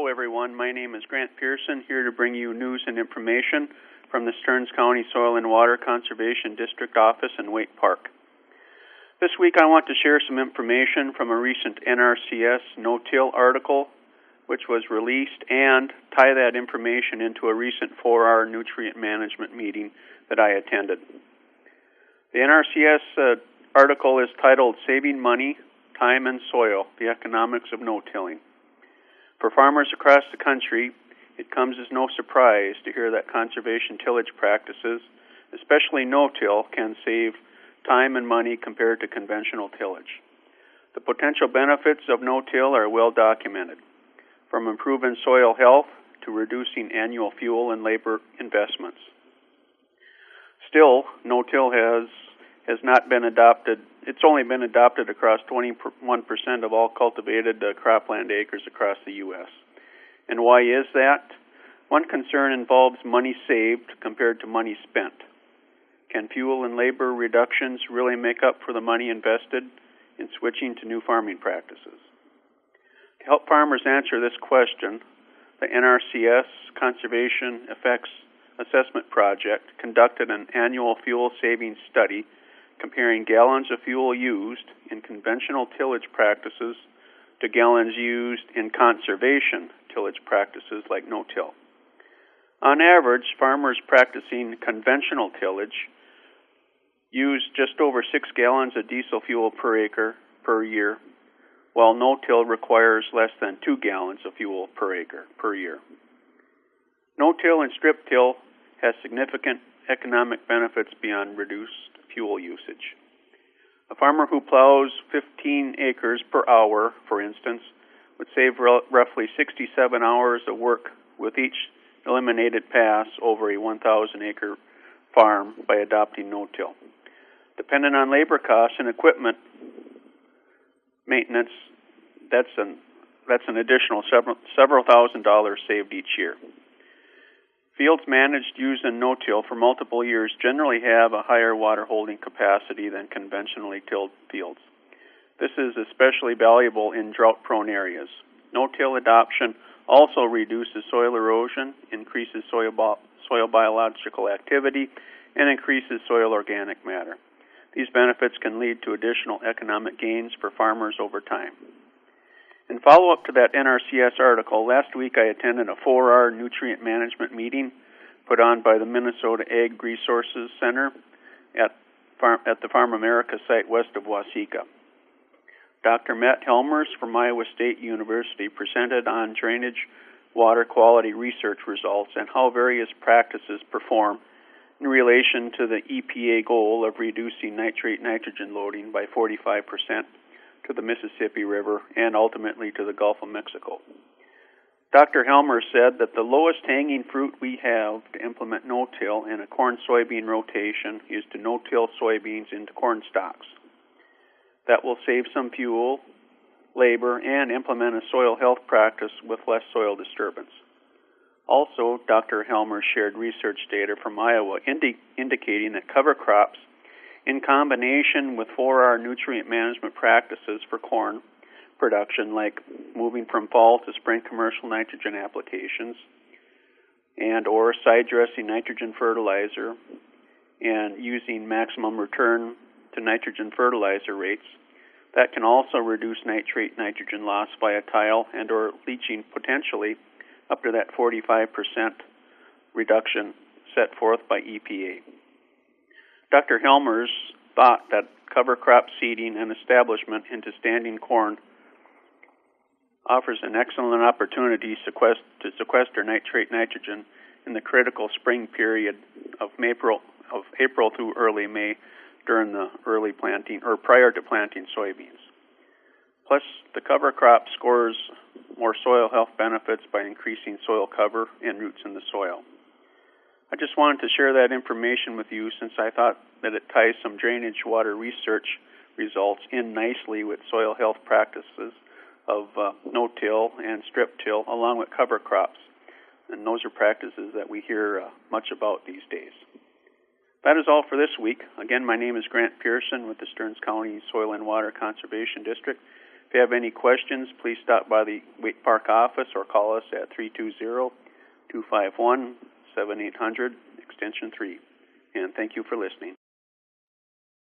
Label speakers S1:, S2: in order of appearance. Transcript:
S1: Hello everyone, my name is Grant Pearson, here to bring you news and information from the Stearns County Soil and Water Conservation District Office in Waite Park. This week I want to share some information from a recent NRCS no-till article which was released and tie that information into a recent 4R nutrient management meeting that I attended. The NRCS article is titled Saving Money, Time and Soil, the Economics of No-Tilling. For farmers across the country, it comes as no surprise to hear that conservation tillage practices, especially no-till, can save time and money compared to conventional tillage. The potential benefits of no-till are well documented, from improving soil health to reducing annual fuel and labor investments. Still, no-till has not been adopted. It's only been adopted across 21% of all cultivated cropland acres across the U.S. And why is that? One concern involves money saved compared to money spent. Can fuel and labor reductions really make up for the money invested in switching to new farming practices? To help farmers answer this question, the NRCS Conservation Effects Assessment Project conducted an annual fuel savings study comparing gallons of fuel used in conventional tillage practices to gallons used in conservation tillage practices like no-till. On average, farmers practicing conventional tillage use just over 6 gallons of diesel fuel per acre per year, while no-till requires less than 2 gallons of fuel per acre per year. No-till and strip-till has significant economic benefits beyond reduced fuel usage. A farmer who plows 15 acres per hour, for instance, would save roughly 67 hours of work with each eliminated pass over a 1,000-acre farm by adopting no-till. Depending on labor costs and equipment maintenance, that's an additional several $1,000s saved each year. Fields managed using no-till for multiple years generally have a higher water holding capacity than conventionally tilled fields. This is especially valuable in drought-prone areas. No-till adoption also reduces soil erosion, increases soil biological activity, and increases soil organic matter. These benefits can lead to additional economic gains for farmers over time. In follow-up to that NRCS article, last week I attended a 4R nutrient management meeting put on by the Minnesota Ag Resources Center at the Farm America site west of Waseca. Dr. Matt Helmers from Iowa State University presented on drainage water quality research results and how various practices perform in relation to the EPA goal of reducing nitrate nitrogen loading by 45% to the Mississippi River and ultimately to the Gulf of Mexico. Dr. Helmer said that the lowest hanging fruit we have to implement no-till in a corn-soybean rotation is to no-till soybeans into corn stalks. That will save some fuel, labor, and implement a soil health practice with less soil disturbance. Also, Dr. Helmer shared research data from Iowa indicating that cover crops in combination with 4R nutrient management practices for corn production, like moving from fall to spring commercial nitrogen applications and or side dressing nitrogen fertilizer and using maximum return to nitrogen fertilizer rates, that can also reduce nitrate nitrogen loss via tile and or leaching potentially up to that 45% reduction set forth by EPA. Dr. Helmers thought that cover crop seeding and establishment into standing corn offers an excellent opportunity to sequester nitrate nitrogen in the critical spring period of April through early May during the early planting or prior to planting soybeans. Plus, the cover crop scores more soil health benefits by increasing soil cover and roots in the soil. I just wanted to share that information with you since I thought that it ties some drainage water research results in nicely with soil health practices of no-till and strip-till along with cover crops. And those are practices that we hear much about these days. That is all for this week. Again, my name is Grant Pearson with the Stearns County Soil and Water Conservation District, If you have any questions, please stop by the Waite Park office or call us at 320-251-7800, extension 3. And thank you for listening.